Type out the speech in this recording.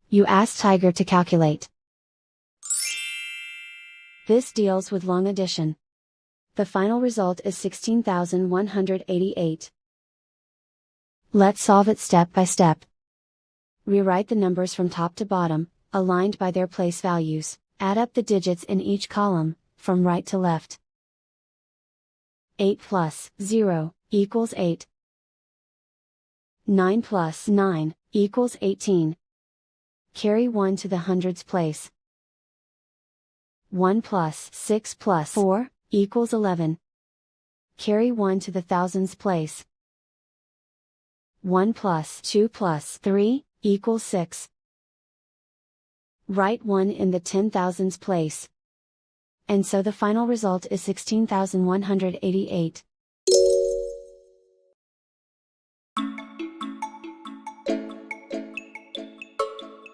You ask Tiger to calculate. This deals with long addition. The final result is 16,188. Let's solve it step by step. Rewrite the numbers from top to bottom, aligned by their place values. Add up the digits in each column, from right to left. 8 plus 0 equals 8. 9 plus 9 equals 18. Carry 1 to the hundreds place. 1 plus 6 plus 4 equals 11. Carry 1 to the thousands place. 1 plus 2 plus 3 equals 6. Write 1 in the 10,000s place. And so the final result is 16,188.